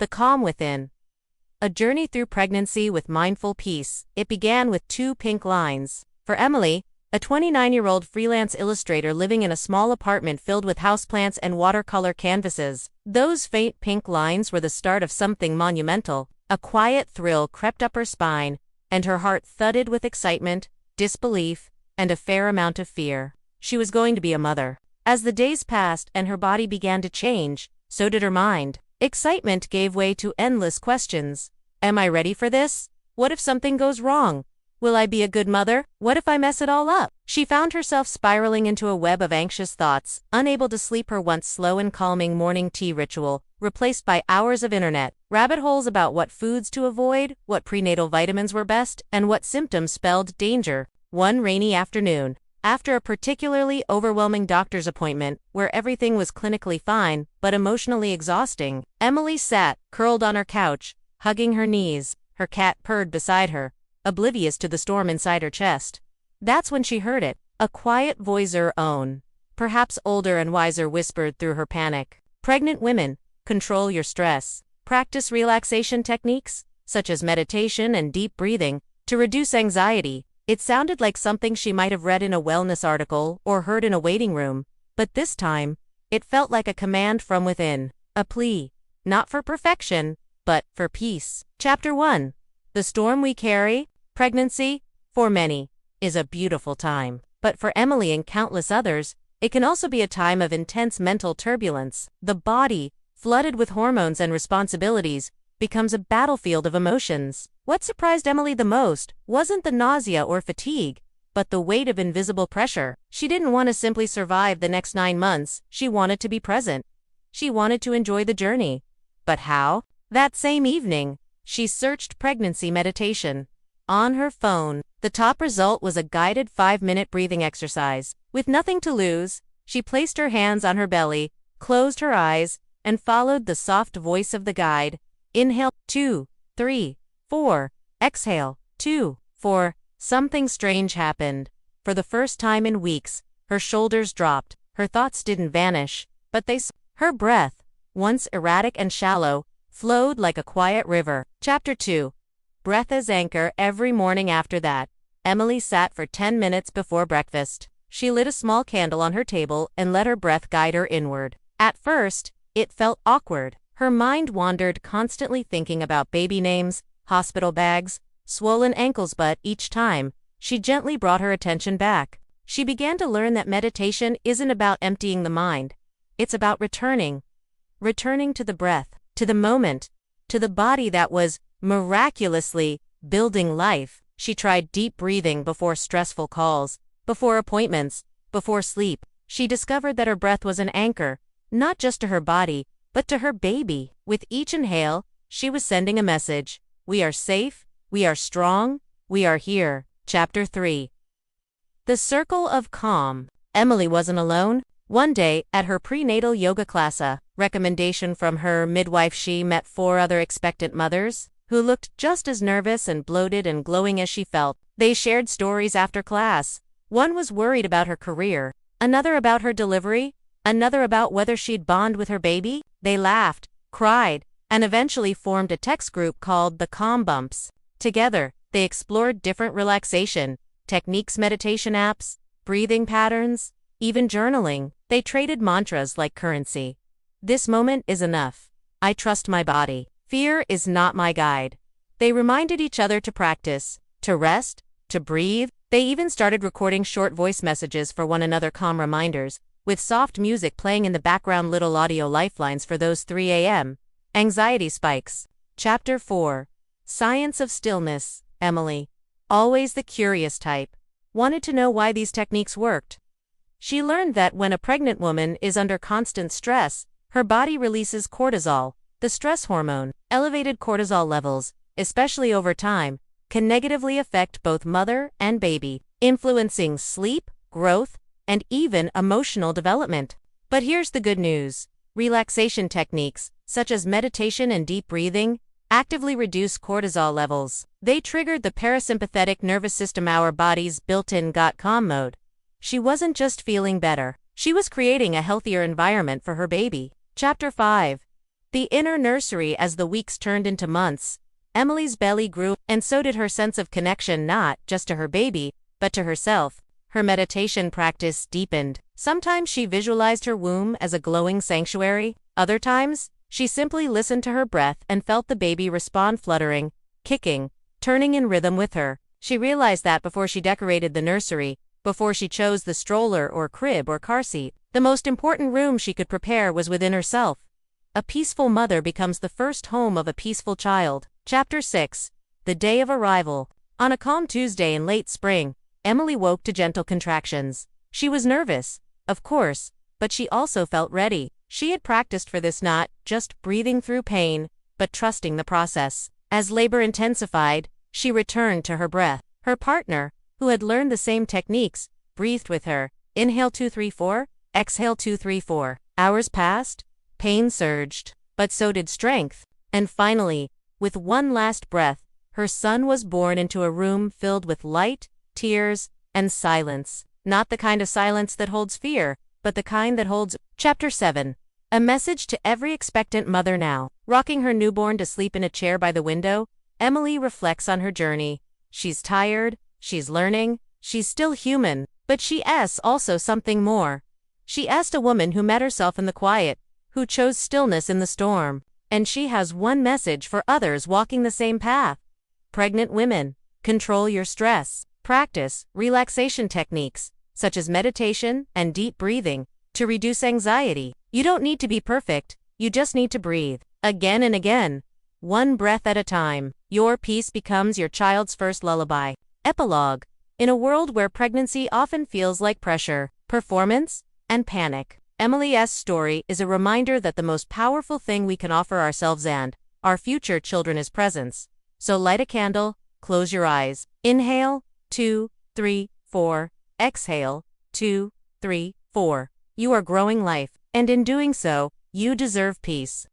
The Calm Within. A journey through pregnancy with mindful peace. It began with 2 pink lines. For Emily, a 29-year-old freelance illustrator living in a small apartment filled with houseplants and watercolor canvases, those faint pink lines were the start of something monumental. A quiet thrill crept up her spine, and her heart thudded with excitement, disbelief, and a fair amount of fear. She was going to be a mother. As the days passed and her body began to change, so did her mind. Excitement gave way to endless questions. Am I ready for this? What if something goes wrong? Will I be a good mother? What if I mess it all up? She found herself spiraling into a web of anxious thoughts, unable to sleep. Her once slow and calming morning tea ritual, replaced by hours of internet rabbit holes about what foods to avoid, what prenatal vitamins were best, and what symptoms spelled danger. One rainy afternoon, after a particularly overwhelming doctor's appointment, where everything was clinically fine but emotionally exhausting, Emily sat, curled on her couch, hugging her knees. Her cat purred beside her, oblivious to the storm inside her chest. That's when she heard it. A quiet voice, her own, perhaps older and wiser, whispered through her panic. Pregnant women, control your stress. Practice relaxation techniques, such as meditation and deep breathing, to reduce anxiety. It sounded like something she might have read in a wellness article or heard in a waiting room, but this time, it felt like a command from within, a plea, not for perfection, but for peace. Chapter 1. The storm we carry. Pregnancy, for many, is a beautiful time, but for Emily and countless others, it can also be a time of intense mental turbulence. The body, flooded with hormones and responsibilities, becomes a battlefield of emotions. What surprised Emily the most wasn't the nausea or fatigue, but the weight of invisible pressure. She didn't want to simply survive the next 9 months, she wanted to be present. She wanted to enjoy the journey. But how? That same evening, she searched pregnancy meditation. On her phone, the top result was a guided 5-minute breathing exercise. With nothing to lose, she placed her hands on her belly, closed her eyes, and followed the soft voice of the guide. Inhale, 2, 3, 4. Exhale, 2, 4. Something strange happened. For the first time in weeks, her shoulders dropped. Her thoughts didn't vanish, but her breath, once erratic and shallow, flowed like a quiet river. Chapter 2. Breath as anchor. Every morning after that, Emily sat for 10 minutes before breakfast. She lit a small candle on her table and let her breath guide her inward. At first, it felt awkward. Her mind wandered, constantly thinking about baby names, hospital bags, swollen ankles, but each time, she gently brought her attention back. She began to learn that meditation isn't about emptying the mind. It's about returning to the breath, to the moment, to the body that was miraculously building life. She tried deep breathing before stressful calls, before appointments, before sleep. She discovered that her breath was an anchor, not just to her body, but to her baby. With each inhale, she was sending a message. We are safe, we are strong, we are here. Chapter 3. The Circle of Calm. Emily wasn't alone. One day, at her prenatal yoga class, a recommendation from her midwife, she met 4 other expectant mothers, who looked just as nervous and bloated and glowing as she felt. They shared stories after class. One was worried about her career, another about her delivery, another about whether she'd bond with her baby. They laughed, cried, and eventually formed a text group called the Calm Bumps. Together, they explored different relaxation techniques, meditation apps, breathing patterns, even journaling. They traded mantras like currency. This moment is enough. I trust my body. Fear is not my guide. They reminded each other to practice, to rest, to breathe. They even started recording short voice messages for one another, calm reminders, with soft music playing in the background, little audio lifelines for those 3 a.m. anxiety spikes. Chapter 4. Science of Stillness. Emily, always the curious type, wanted to know why these techniques worked. She learned that when a pregnant woman is under constant stress, her body releases cortisol, the stress hormone. Elevated cortisol levels, especially over time, can negatively affect both mother and baby, influencing sleep, growth, and even emotional development. But here's the good news. Relaxation techniques, such as meditation and deep breathing, actively reduce cortisol levels. They triggered the parasympathetic nervous system, our body's built-in got calm mode. She wasn't just feeling better. She was creating a healthier environment for her baby. Chapter 5. The inner nursery. As the weeks turned into months, Emily's belly grew, and so did her sense of connection, not just to her baby, but to herself. Her meditation practice deepened. Sometimes she visualized her womb as a glowing sanctuary. Other times, she simply listened to her breath and felt the baby respond, fluttering, kicking, turning in rhythm with her. She realized that before she decorated the nursery, before she chose the stroller or crib or car seat, the most important room she could prepare was within herself. A peaceful mother becomes the first home of a peaceful child. Chapter 6. The Day of Arrival. On a calm Tuesday in late spring, Emily woke to gentle contractions. She was nervous, of course, but she also felt ready. She had practiced for this, not just breathing through pain, but trusting the process. As labor intensified, she returned to her breath. Her partner, who had learned the same techniques, breathed with her. Inhale 2, 3, 4, exhale 2, 3, 4. Hours passed, pain surged, but so did strength. And finally, with one last breath, her son was born into a room filled with light, tears, and silence. Not the kind of silence that holds fear, but the kind that holds. Chapter 7. A message to every expectant mother now. Rocking her newborn to sleep in a chair by the window, Emily reflects on her journey. She's tired, she's learning, she's still human, but she asks also something more. She asked a woman who met herself in the quiet, who chose stillness in the storm. And she has one message for others walking the same path. Pregnant women, control your stress. Practice relaxation techniques, such as meditation and deep breathing, to reduce anxiety. You don't need to be perfect, you just need to breathe. Again and again. One breath at a time. Your peace becomes your child's first lullaby. Epilogue. In a world where pregnancy often feels like pressure, performance, and panic, Emily's story is a reminder that the most powerful thing we can offer ourselves and our future children is presence. So light a candle, close your eyes. Inhale, 2, 3, 4. Exhale, 2, 3, 4. You are growing life, and in doing so, you deserve peace.